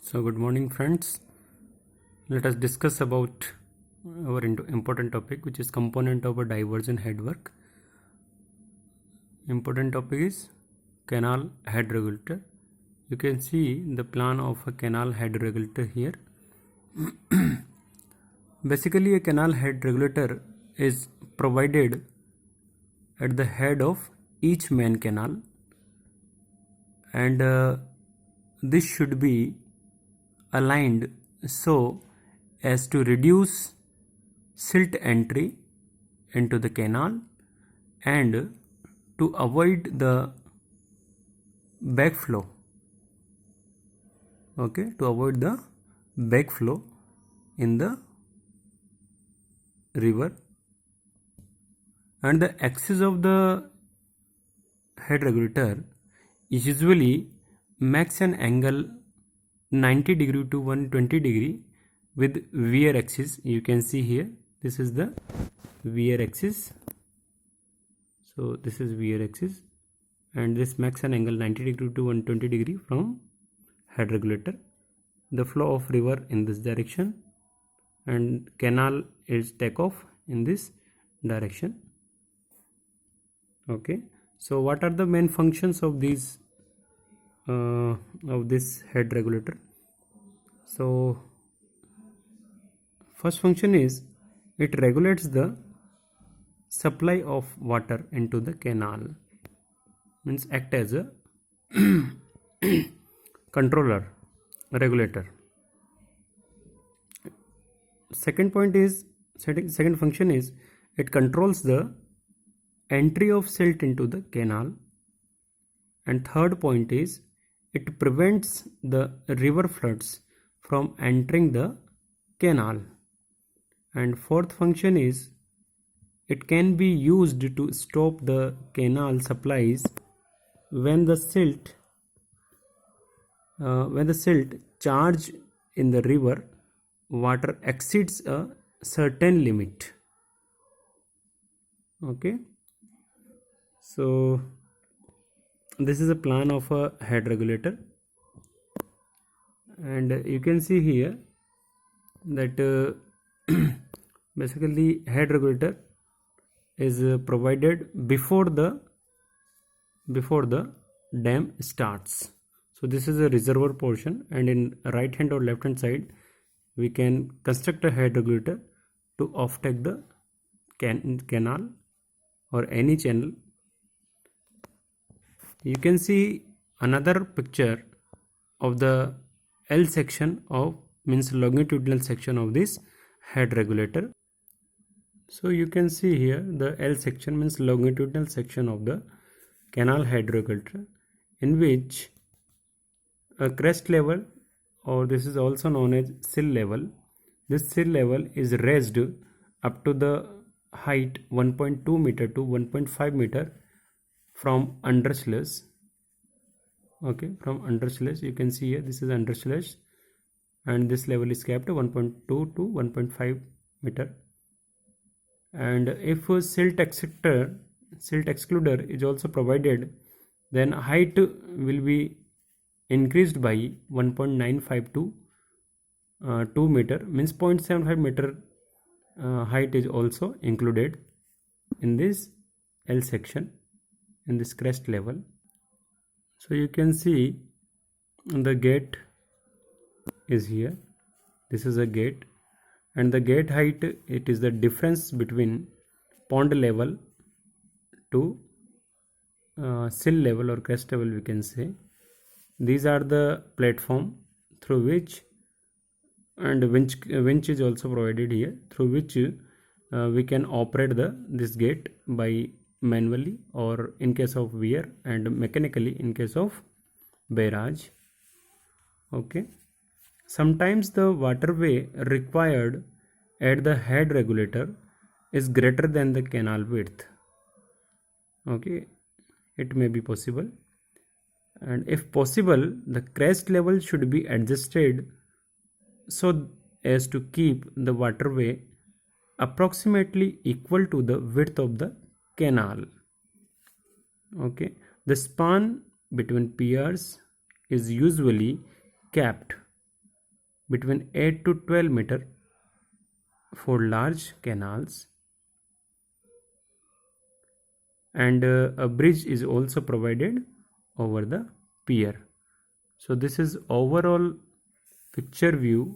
So good morning friends. Let us discuss about our important topic, which is component of a diversion headwork. Important topic is canal head regulator. You can see the plan of a canal head regulator here. Basically, a canal head regulator is provided at the head of each main canal, and this should be aligned so as to reduce silt entry into the canal and to avoid the backflow. Okay, to avoid the backflow in the river. And the axis of the head regulator usually makes an angle 90 degree to 120 degree with wear axis. You can see here, this is the wear axis. So this is wear axis, and this makes an angle 90 degree to 120 degree from head regulator. The flow of river in this direction, and canal is take off in this direction. Okay, so what are the main functions of these of this head regulator? So first function is it regulates the supply of water into the canal, means act as a controller, regulator. Second function is it controls the entry of silt into the canal, and third point is it prevents the river floods from entering the canal, and fourth function is it can be used to stop the canal supplies when the silt charge in the river water exceeds a certain limit. Okay, so this is a plan of a head regulator, and you can see here that basically head regulator is provided before the dam starts. So this is a reservoir portion, and in right hand or left hand side we can construct a head regulator to offtake the canal or any channel. You can see another picture of the L section of, means longitudinal section of this head regulator. So you can see here the L section means longitudinal section of the canal head regulator, in which a crest level, or this is also known as sill level, this sill level is raised up to the height 1.2 meter to 1.5 meter from undersluice. Okay, from undersluice you can see here, this is undersluice, and this level is kept 1.2 to 1.5 meter. And if a silt excluder is also provided, then height will be increased by 1.95 to 2 meter, means 0.75 meter height is also included in this L section, in this crest level. So you can see the gate is here, this is a gate, and the gate height, it is the difference between pond level to sill level or crest level, we can say. These are the platform through which, and winch is also provided here, through which we can operate this gate by manually, or in case of wear, and mechanically in case of barrage. Okay, sometimes the waterway required at the head regulator is greater than the canal width. Okay, it may be possible, and if possible the crest level should be adjusted so as to keep the waterway approximately equal to the width of the canal. Okay, the span between piers is usually capped between 8 to 12 meter for large canals, and a bridge is also provided over the pier. So this is overall view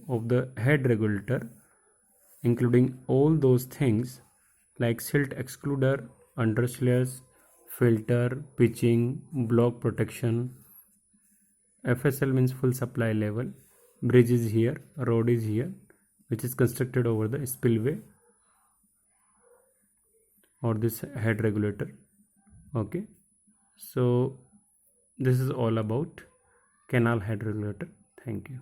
of the head regulator, including all those things like silt excluder, underslayers, filter, pitching, block protection. FSL means full supply level. Bridge is here, road is here, which is constructed over the spillway or this head regulator. Okay, so this is all about canal head regulator. Thank you.